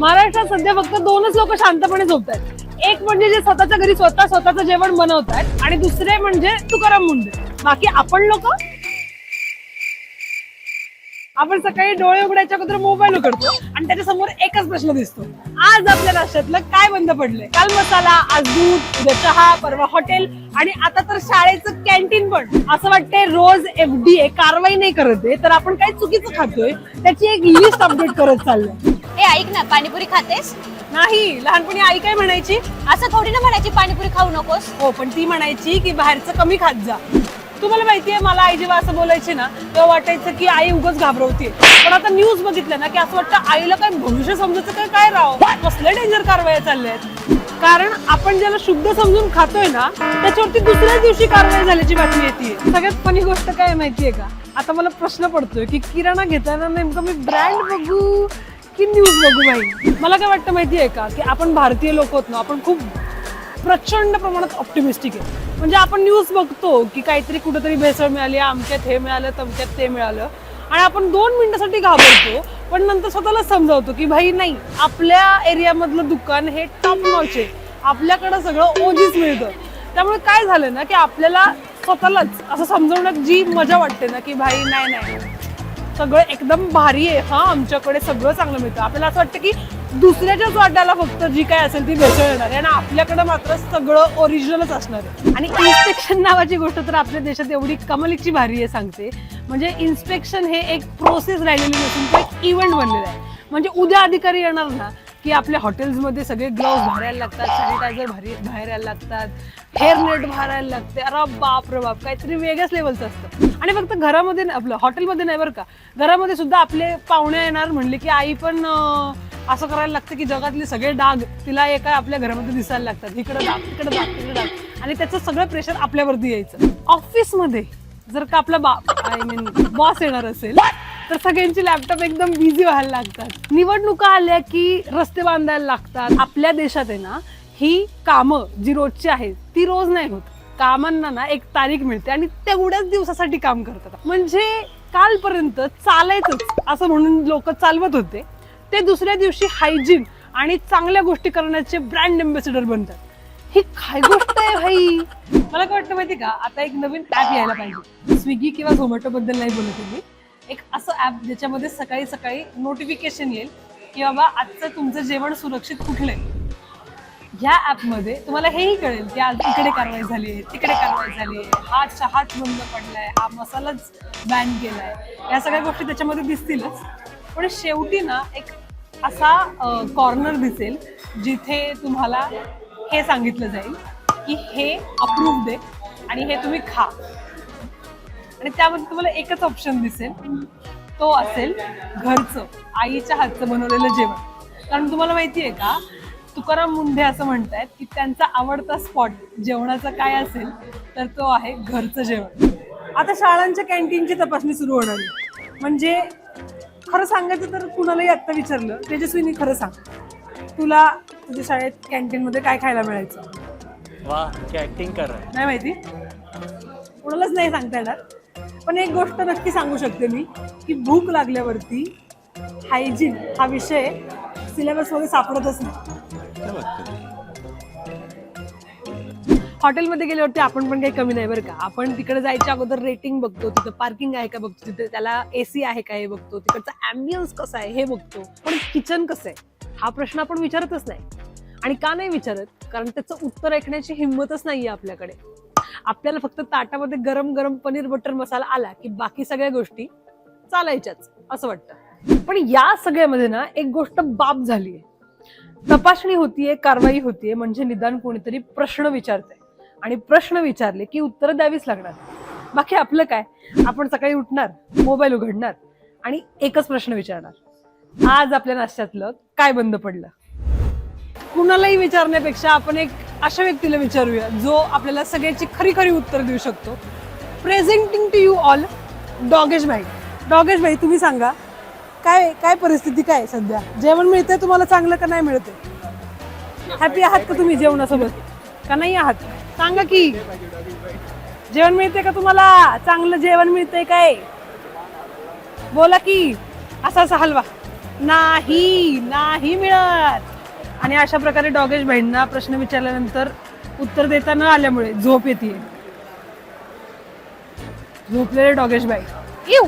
महाराष्ट्रात सध्या फक्त दोनच लोक शांतपणे झोपतात. एक म्हणजे जे स्वतःच्या घरी स्वतःचं जेवण बनवतात आणि दुसरे म्हणजे तुकाराम मुंडे. बाकी आपण लोक आपण सकाळी डोळे उघडायच्या अगोदर मोबाईल उघडतो आणि त्याच्या समोर एकच प्रश्न दिसतो, आज आपल्या नाश्त्यातलं काय बंद पडलंय. काल मसाला, आज दूध, उद्या चहा, परवा हॉटेल आणि आता तर शाळेचं कॅन्टीन पण. असं वाटतंय रोज FDA कारवाई नाही करत आहे तर आपण काही चुकीचं खातोय त्याची एक लिस्ट अपडेट करत चाललोय. हे ऐक ना, पाणीपुरी खातेस? नाही, लहानपणी आई काय म्हणायची, असं थोडी ना म्हणायची पाणीपुरी खाऊ नकोस. हो पण ती म्हणायची की बाहेरचं कमी खात जा. तुम्हाला माहितीये मला आई जेव्हा असं बोलायची ना तेव्हा वाटायचं की आई उगाच घाबरवतीये. पण आता न्यूज बघितलं ना की असं वाटतं आईला काय भविष्य समजायचं काय राव, कसल्या डेंजर कारवाया चालल्या आहेत. कारण आपण ज्याला शुद्ध समजून खातोय ना त्याच्यावरती दुसऱ्या दिवशी कारवाई झाल्याची बातमी येते. सगळ्यात फनी गोष्ट काय माहितीये का, आता मला प्रश्न पडतोय की किराणा घेताना नेमकं मी ब्रँड बघू की न्यूज बघू. बाई मला काय वाटतं माहितीये का की आपण भारतीय लोक होत ना, आपण खूप प्रचंड प्रमाणात ऑप्टिमिस्टिक आहे. म्हणजे आपण न्यूज बघतो की काहीतरी कुठेतरी भेसळ मिळाली, अमक्यात हे मिळालं, तमक्यात ते मिळालं आणि आपण 2 मिनिटासाठी घाबरतो. पण नंतर स्वतःला समजावतो की भाई नाही, आपल्या एरियामधलं दुकान हे टॉप नॉच आहे, आपल्याकडं सगळं ओजीच मिळतं. त्यामुळे काय झालं ना की आपल्याला स्वतःलाच असं समजवण्यात जी मजा वाटते ना की भाई नाही सगळं एकदम भारी आहे, हा आमच्याकडे सगळं चांगलं मिळतं. आपल्याला असं वाटतं की दुसऱ्याच्याच वाट्याला फक्त जी काय असेल ती भेसळ येणार आहे आणि आपल्याकडे मात्र सगळं ओरिजिनलच असणार आहे. आणि इन्स्पेक्शन नावाची गोष्ट तर आपल्या देशात एवढी कमालीची भारी आहे सांगते. म्हणजे इन्स्पेक्शन हे एक प्रोसेस राहिलेली नसून तो एक इव्हेंट बनलेला आहे. म्हणजे उद्या अधिकारी येणार ना की आपल्या हॉटेल्समध्ये सगळे ग्लोव्ज भरायला लागतात, सॅनिटायझर बाहेर यायला लागतात, हेअर नेट भरायला लागते. अरे बाप रे बाप, काहीतरी वेगळ्याच लेवलचं असतं. आणि फक्त घरामध्ये आपलं हॉटेलमध्ये नाही बरं का, घरामध्ये सुद्धा आपले पाहुणे येणार म्हणले की आई पण असं करायला लागतं की जगातले सगळे डाग तिला एका आपल्या घरामध्ये दिसायला लागतात. इकडे डाग, तिकडे डाग, तिकडे डाग, आणि त्याचं सगळं प्रेशर आपल्यावरती यायचं. ऑफिसमध्ये जर का आपला बॉस येणार असेल तर सगळ्यांची लॅपटॉप एकदम बिझी व्हायला लागतात. निवडणुका आल्या की रस्ते बांधायला लागतात. आपल्या देशात आहे ना ही कामं जी रोजची आहेत ती रोज नाही होत. कामांना ना एक तारीख मिळते आणि तेवढ्याच दिवसासाठी काम करतात. म्हणजे कालपर्यंत चालायचंच असं म्हणून लोक चालवत होते, ते दुसऱ्या दिवशी हायजीन आणि चांगल्या गोष्टी करण्याचे ब्रँड एम्बॅसिडर बनतात. ही काय गोष्ट आहे भाई. मला काय वाटतं माहिती का, आता एक नवीन ऍप यायला पाहिजे. स्विगी किंवा झोमॅटो बद्दल नाही बोलत मी, एक असं ऍप ज्याच्यामध्ये सकाळी सकाळी नोटिफिकेशन येईल की बाबा आजचं तुमचं जेवण सुरक्षित कुठलंय. ह्या ऍपमध्ये तुम्हाला हेही कळेल की आज इकडे कारवाई झाली आहे, तिकडे कारवाई झाली आहे, हा चहाच बंद पडलाय, हा मसालाच बॅन केलाय, या सगळ्या गोष्टी त्याच्यामध्ये दिसतीलच. पण शेवटी ना एक असा कॉर्नर दिसेल जिथे तुम्हाला हे सांगितलं जाईल की हे अप्रूव्ड आहे आणि हे तुम्ही खा. आणि त्यामध्ये तुम्हाला एकच ऑप्शन दिसेल, तो असेल घरचं आईच्या हातचं बनवलेलं जेवण. कारण तुम्हाला माहितीये का, तुकाराम मुंडे असं म्हणतायत की त्यांचा आवडता स्पॉट जेवणाचा काय असेल तर तो आहे घरचं जेवण. आता शाळांच्या कॅन्टीनची तपासणी सुरू होणार आहे. म्हणजे खरं सांगायचं तर कुणालाही आत्ता विचारलं, तेजस्विनी खरं सांग, तुला तुझ्या शाळेत कॅन्टीनमध्ये काय खायला मिळायचं? वाह, क्या ऍक्टिंग कर रहा है. नाही माहिती, कोणालाच नाही सांगता येणार. पण एक गोष्ट नक्की सांगू शकते मी की भूक लागल्यावरती हायजीन हा विषय सिलेबसमध्ये सापडतच नाही. हॉटेलमध्ये गेल्यावरती आपण पण काही कमी नाही बरं का. आपण तिकडे जायच्या अगोदर रेटिंग बघतो, तिथं पार्किंग आहे का बघतो, तिथे त्याला AC आहे का हे बघतो, तिकडचा ॲम्बियन्स कसा आहे हे बघतो. पण किचन कसं आहे हा प्रश्न आपण विचारतच नाही. आणि का नाही विचारत, कारण त्याचं उत्तर ऐकण्याची हिंमतच नाहीये आपल्याकडे. आपल्याला फक्त ताटामध्ये गरम गरम पनीर बटर मसाला आला की बाकी सगळ्या गोष्टी चालायच्याच असं वाटतं. पण या सगळ्यामध्ये ना एक गोष्ट बाब झालीये. तपासणी होतीये, कारवाई होतीये, म्हणजे निदान कोणीतरी प्रश्न विचारतंय आणि प्रश्न विचारले की उत्तर द्यावीच लागणार. बाकी आपलं काय, आपण सकाळी उठणार, मोबाईल उघडणार आणि एकच प्रश्न विचारणार, आज आपल्या नाश्त्यातलं काय बंद पडलं. कुणालाही विचारण्यापेक्षा आपण एक अशा व्यक्तीला विचारूया जो आपल्याला सगळ्याची खरी खरी उत्तर देऊ शकतो. प्रेझेंटिंग टू यू ऑल डॉगेश भाई. डॉगेश भाई, तुम्ही सांगा काय काय परिस्थिती काय सध्या, जेवण मिळतंय तुम्हाला चांगलं का नाही मिळतंय? हॅपी आहात का तुम्ही जेवणासोबत का नाही आहात? सांगा की, जेवण मिळते का तुम्हाला? चांगलं जेवण मिळतंय काय? बोला की. असा हलवा नाही नाही मिळत. आणि अशा प्रकारे डॉगेश भाईंना प्रश्न विचारल्यानंतर उत्तर देता न आल्यामुळे झोप येते. झोपलेले डॉगेश भाई. येऊ